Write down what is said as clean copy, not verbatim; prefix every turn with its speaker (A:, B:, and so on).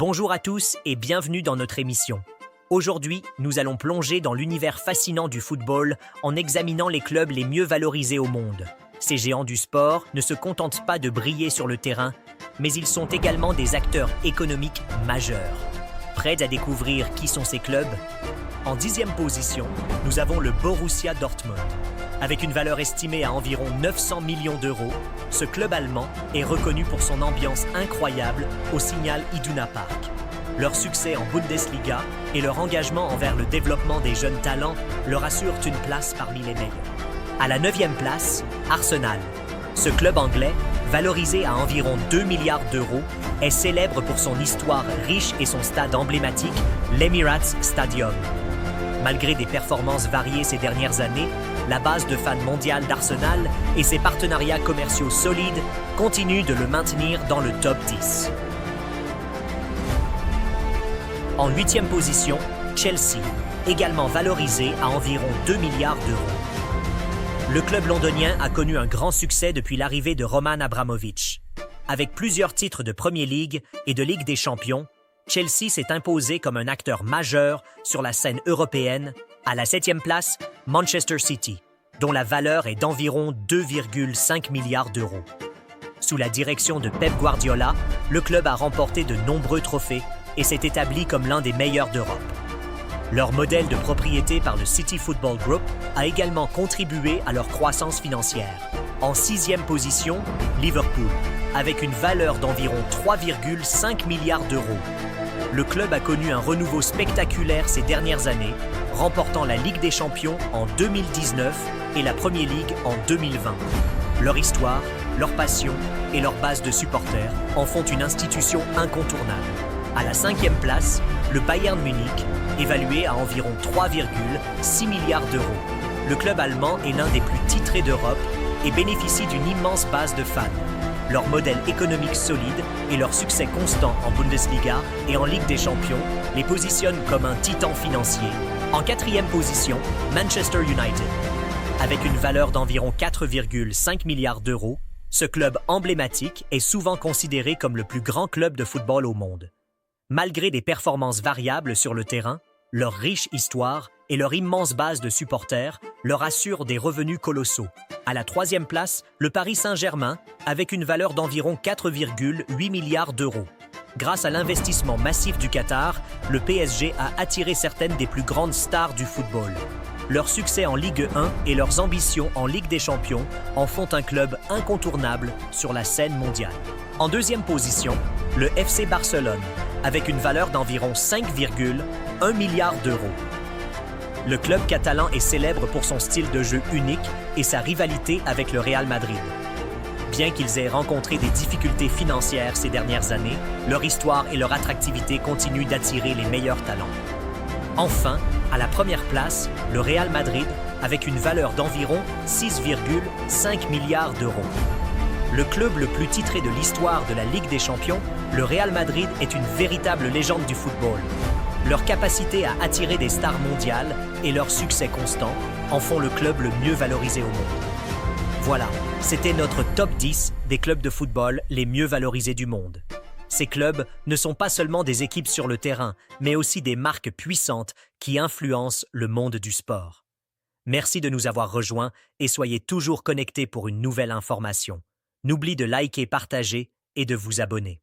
A: Bonjour à tous et bienvenue dans notre émission. Aujourd'hui, nous allons plonger dans l'univers fascinant du football en examinant les clubs les mieux valorisés au monde. Ces géants du sport ne se contentent pas de briller sur le terrain, mais ils sont également des acteurs économiques majeurs. Prêts à découvrir qui sont ces clubs? En 10e position, nous avons le Borussia Dortmund. Avec une valeur estimée à environ 900 millions d'euros, ce club allemand est reconnu pour son ambiance incroyable au Signal Iduna Park. Leur succès en Bundesliga et leur engagement envers le développement des jeunes talents leur assurent une place parmi les meilleurs. À la 9e place, Arsenal. Ce club anglais, valorisé à environ 2 milliards d'euros, est célèbre pour son histoire riche et son stade emblématique, l'Emirates Stadium. Malgré des performances variées ces dernières années, la base de fans mondiale d'Arsenal et ses partenariats commerciaux solides continuent de le maintenir dans le top 10. En 8e position, Chelsea, également valorisé à environ 2 milliards d'euros. Le club londonien a connu un grand succès depuis l'arrivée de Roman Abramovich. Avec plusieurs titres de Premier League et de Ligue des Champions, Chelsea s'est imposé comme un acteur majeur sur la scène européenne. À la 7e place, Manchester City, dont la valeur est d'environ 2,5 milliards d'euros. Sous la direction de Pep Guardiola, le club a remporté de nombreux trophées et s'est établi comme l'un des meilleurs d'Europe. Leur modèle de propriété par le City Football Group a également contribué à leur croissance financière. En 6e position, Liverpool, avec une valeur d'environ 3,5 milliards d'euros. Le club a connu un renouveau spectaculaire ces dernières années, remportant la Ligue des Champions en 2019 et la Premier League en 2020. Leur histoire, leur passion et leur base de supporters en font une institution incontournable. À la 5e place, le Bayern Munich, évalué à environ 3,6 milliards d'euros. Le club allemand est l'un des plus titrés d'Europe et bénéficie d'une immense base de fans. Leur modèle économique solide et leur succès constant en Bundesliga et en Ligue des Champions les positionnent comme un titan financier. En 4e position, Manchester United. Avec une valeur d'environ 4,5 milliards d'euros, ce club emblématique est souvent considéré comme le plus grand club de football au monde. Malgré des performances variables sur le terrain, leur riche histoire et leur immense base de supporters leur assurent des revenus colossaux. À la 3e place, le Paris Saint-Germain, avec une valeur d'environ 4,8 milliards d'euros. Grâce à l'investissement massif du Qatar, le PSG a attiré certaines des plus grandes stars du football. Leur succès en Ligue 1 et leurs ambitions en Ligue des Champions en font un club incontournable sur la scène mondiale. En 2e position, le FC Barcelone, avec une valeur d'environ 5,1 milliards d'euros. Le club catalan est célèbre pour son style de jeu unique et sa rivalité avec le Real Madrid. Bien qu'ils aient rencontré des difficultés financières ces dernières années, leur histoire et leur attractivité continuent d'attirer les meilleurs talents. Enfin, à la première place, le Real Madrid, avec une valeur d'environ 6,5 milliards d'euros. Le club le plus titré de l'histoire de la Ligue des Champions, le Real Madrid est une véritable légende du football. Leur capacité à attirer des stars mondiales et leur succès constant en font le club le mieux valorisé au monde. Voilà, c'était notre top 10 des clubs de football les mieux valorisés du monde. Ces clubs ne sont pas seulement des équipes sur le terrain, mais aussi des marques puissantes qui influencent le monde du sport. Merci de nous avoir rejoints et soyez toujours connectés pour une nouvelle information. N'oubliez de liker, partager et de vous abonner.